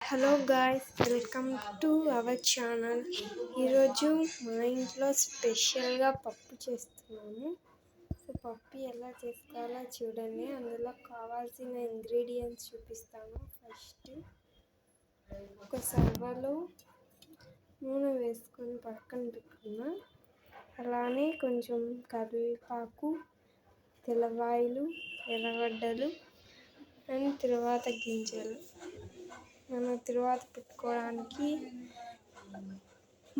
Hello guys, welcome to our channel. ఈరోజు మా ఇంట్లో స్పెషల్గా పప్పు చేస్తున్నాము. సో పప్పు ఎలా చేసుకోవాలో చూడండి. అందులో కావాల్సిన ఇంగ్రీడియంట్స్ చూపిస్తాను. ఫస్ట్ ఒక సర్వలో నూనె వేసుకొని పక్కన పెట్టుకున్నా. అలానే కొంచెం కరివేపాకు, తెల్లవాయలు, ఎర్రగడ్డలు అండ్ తరువాత గింజలు. మనం తరువాత పెట్టుకోవడానికి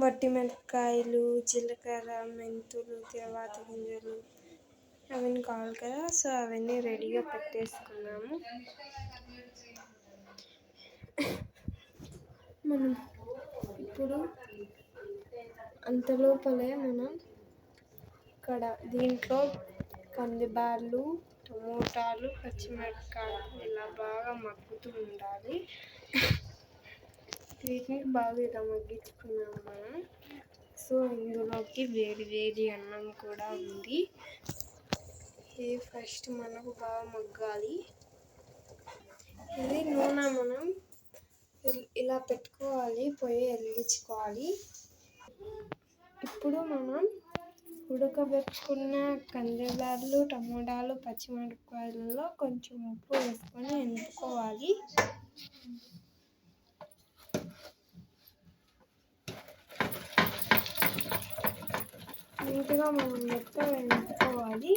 వట్టి మిరపకాయలు, జీలకర్ర, మెంతులు, తరువాత గింజలు అవన్నీ కావాలి కదా. సో అవన్నీ రెడీగా పెట్టేసుకున్నాము. మనం ఇప్పుడు అంతలోపలే మనం ఇక్కడ దీంట్లో కందిబ్యాళ్ళు, టమోటాలు, పచ్చిమిరపకాయలు ఇలా బాగా మగ్గుతూ ఉండాలి. వీటిని బాగా ఇలా మగ్గించుకున్నాం మనం. సో ఇందులోకి వేడి వేడి అన్నం కూడా ఉంది. ఇది ఫస్ట్ మనకు బాగా మగ్గాలి. ఇది నూనె మనం ఇలా పెట్టుకోవాలి, పొయ్యి వెలిగించుకోవాలి. ఇప్పుడు మనం ఉడకబెట్టుకున్న కందిబ్యాళ్ళు, టమోటాలు, పచ్చిమిరపకాయలలో కొంచెం ఉప్పు వేసుకొని ఎనుపుకోవాలి. నీట్గా మనం మెత్తగా ఎనుపుకోవాలి.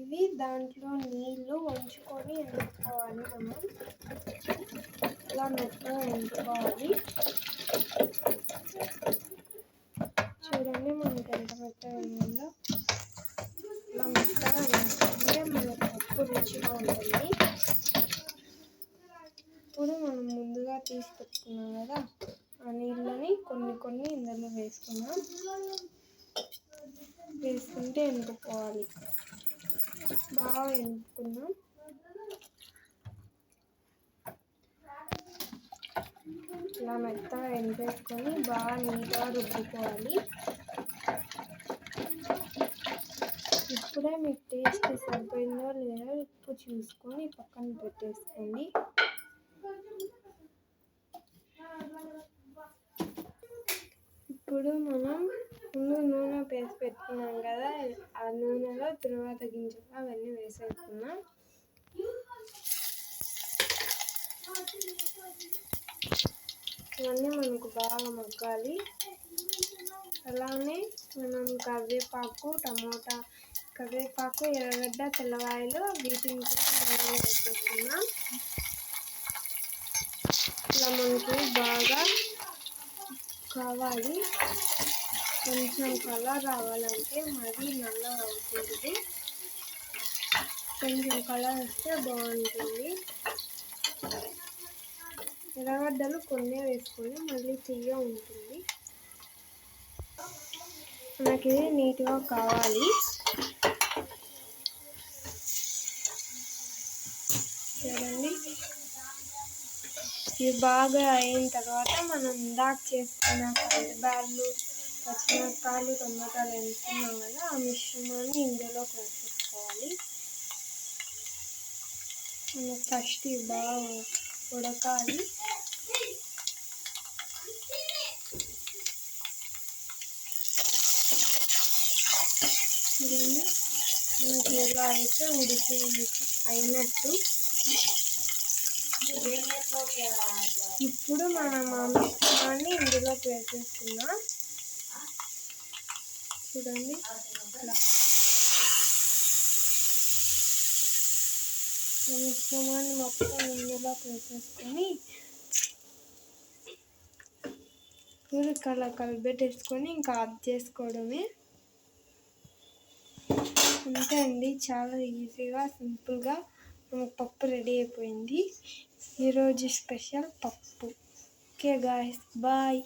ఇవి దాంట్లో నీళ్లు వంచుకొని ఎనుపుకోవాలి. మనం ఇలా మెత్తగా ఎనుపుకోవాలి. చూడండి మనకి ఎంత మెత్తగా ఉందో. ఇలా మెత్తగా ఎనుపుకుంటే మన పప్పు రుచిగా ఉంటుంది. ఇప్పుడు మనం ముందుగా తీసి పెట్టుకున్నాం కదా, ఆ నీళ్ళని కొన్ని ఇందులో వేసుకుంటే ఎనుపుకోవాలి. బాగా ఎనుపుకుందాం. ఇలా మెత్తగా ఎనిపేసుకొని బాగా నీట్గా రుబ్బుకోవాలి. ఇప్పుడే మీకు టేస్ట్ సరిపోయిందో లేదో ఉప్పు చూసుకొని పక్కన పెట్టేసుకోండి. ఇప్పుడు మనం ముందు నూనె వేసి పెట్టుకున్నాం కదా, ఆ నూనెలో తరువాత గింజలు అవన్నీ వేసేసుకున్నాం. ఇవన్నీ మనకు బాగా మగ్గాలి. అలానే మనం కరివేపాకు, ఎర్రగడ్డ, తెల్లవాయలు వీటిని కూడా వేసేసుకున్నాం. ఇలా మనకి బాగా కావాలి. కొంచెం కలర్ రావాలంటే మరీ నల్లగా అవుతుంది. కొంచెం కలర్ వస్తే బాగుంటుంది. ఎర్రగడ్డలు కొన్ని వేసుకొని మళ్ళీ తీయ ఉంటుంది. మనకి ఇది నీట్గా కావాలి. చూడండి, ఇవి బాగా అయిన తర్వాత మనం ఇందాక చేసుకున్న కందిబ్యాళ్ళు, పచ్చిమిరపకాయలు, టమాటాలు వేసుకున్నాం కదా, ఆ మిశ్రమాన్ని ఇందులో వేసేసుకోవాలి. మనం ఫస్ట్ ఇవి బాగా ఉడకాలి. మనకి ఇలా అయితే అయినట్టు. ఇప్పుడు మనం ఆ మిశ్రమాన్ని ఇందులోకి వేసేస్తున్నాం. చూడండి, మిశ్రమాన్ని మొత్తం ఇందులోకి వేసేసుకొని కలిపెట్టేసుకొని ఇంకా ఆఫ్ చేసుకోవడమే. అంతే అండి, చాలా ఈజీగా సింపుల్గా మనకు పప్పు రెడీ అయిపోయింది. ఈరోజు స్పెషల్ పప్పు. Okay guys, bye.